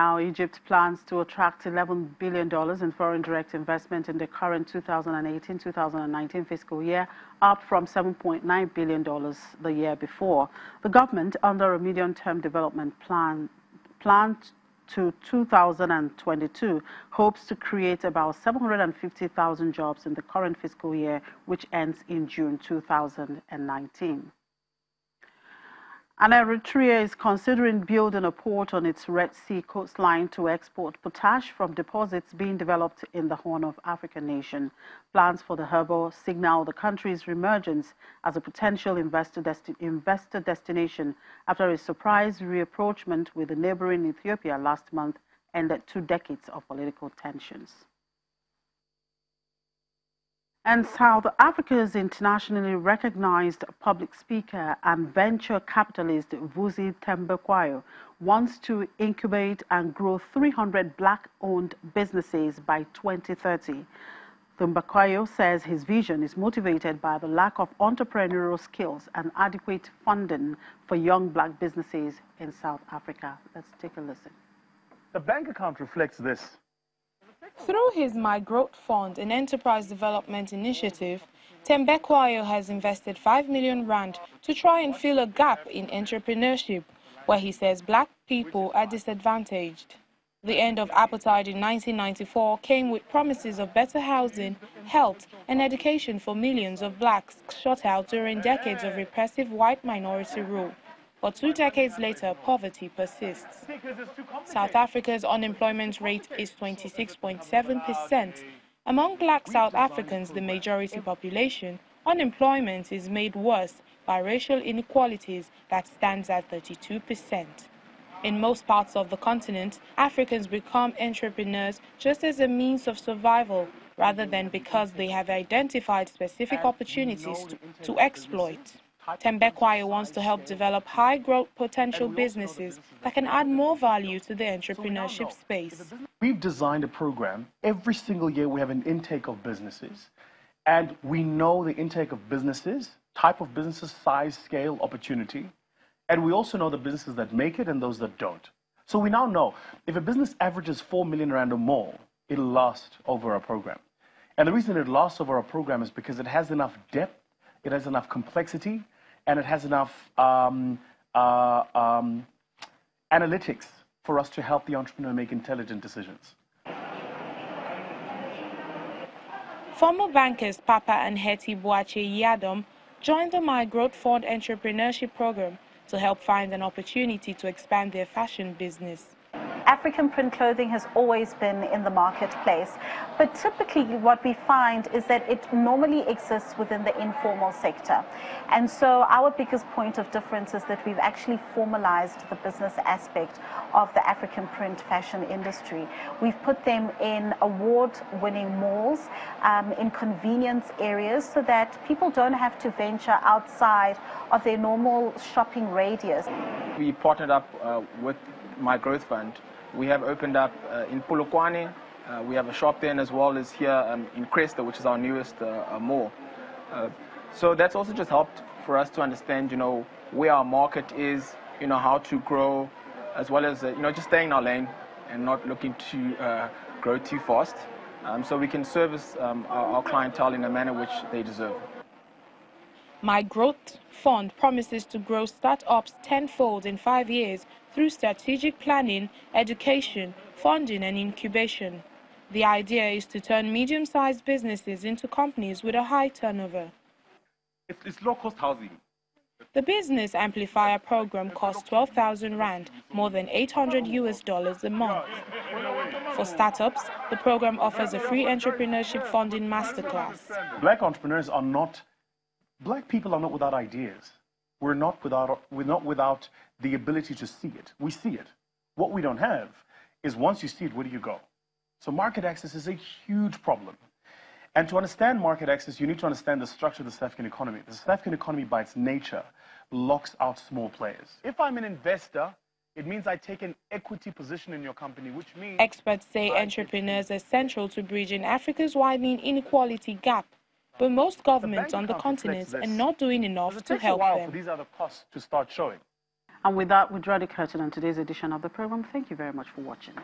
Now, Egypt plans to attract $11 billion in foreign direct investment in the current 2018-2019 fiscal year, up from $7.9 billion the year before. The government, under a medium-term development plan to 2022, hopes to create about 750,000 jobs in the current fiscal year, which ends in June 2019. And Eritrea is considering building a port on its Red Sea coastline to export potash from deposits being developed in the Horn of Africa nation. Plans for the harbour signal the country's reemergence as a potential investor destination after a surprise rapprochement with the neighboring Ethiopia last month ended 2 decades of political tensions. And South Africa's internationally recognized public speaker and venture capitalist Vusi Thembekwayo wants to incubate and grow 300 black-owned businesses by 2030. Thembekwayo says his vision is motivated by the lack of entrepreneurial skills and adequate funding for young black businesses in South Africa. Let's take a listen. The bank account reflects this. Through his My Growth Fund, an enterprise development initiative, Thembekwayo has invested 5 million rand to try and fill a gap in entrepreneurship, where he says black people are disadvantaged. The end of apartheid in 1994 came with promises of better housing, health, and education for millions of blacks shut out during decades of repressive white minority rule. But 2 decades later, poverty persists. South Africa's unemployment rate is 26.7%. Among black South Africans, the majority population, unemployment is made worse by racial inequalities that stands at 32%. In most parts of the continent, Africans become entrepreneurs just as a means of survival, rather than because they have identified specific opportunities to exploit. Thembekwayo wants to help develop high-growth potential businesses that can add more value to the entrepreneurship space. We've designed a program. Every single year we have an intake of businesses, and we know the intake of businesses, type of businesses, size, scale, opportunity, and we also know the businesses that make it and those that don't. So we now know if a business averages 4 million rand or more, it'll last over our program. And the reason it lasts over our program is because it has enough depth, it has enough complexity, and it has enough analytics for us to help the entrepreneur make intelligent decisions. Former bankers Papa and Hetty Boache Yadom joined the My Growth Fund entrepreneurship program to help find an opportunity to expand their fashion business. African print clothing has always been in the marketplace, but typically what we find is that it normally exists within the informal sector. And so our biggest point of difference is that we've actually formalized the business aspect of the African print fashion industry. We've put them in award-winning malls, in convenience areas, so that people don't have to venture outside of their normal shopping radius. We partnered up with My Growth Fund. We have opened up in Polokwane. We have a shop there, and as well as here in Cresta, which is our newest mall. So that's also just helped for us to understand, where our market is, how to grow, as well as, just staying in our lane and not looking to grow too fast, so we can service our clientele in a manner which they deserve. My Growth Fund promises to grow startups tenfold in 5 years through strategic planning, education, funding, and incubation. The idea is to turn medium-sized businesses into companies with a high turnover. It's low-cost housing. The Business Amplifier program costs 12,000 rand, more than $800 a month. For startups, the program offers a free entrepreneurship funding masterclass. Black people are not without ideas. We're not without the ability to see it. We see it. What we don't have is, once you see it, where do you go? So market access is a huge problem. And to understand market access, you need to understand the structure of the South African economy. The South African economy, by its nature, locks out small players. If I'm an investor, it means I take an equity position in your company, which means... Experts say entrepreneurs are central to bridging Africa's widening inequality gap. But most governments on the continent are not doing enough to help them. These are the costs to start showing. And with that, we draw the curtain on today's edition of the program. Thank you very much for watching.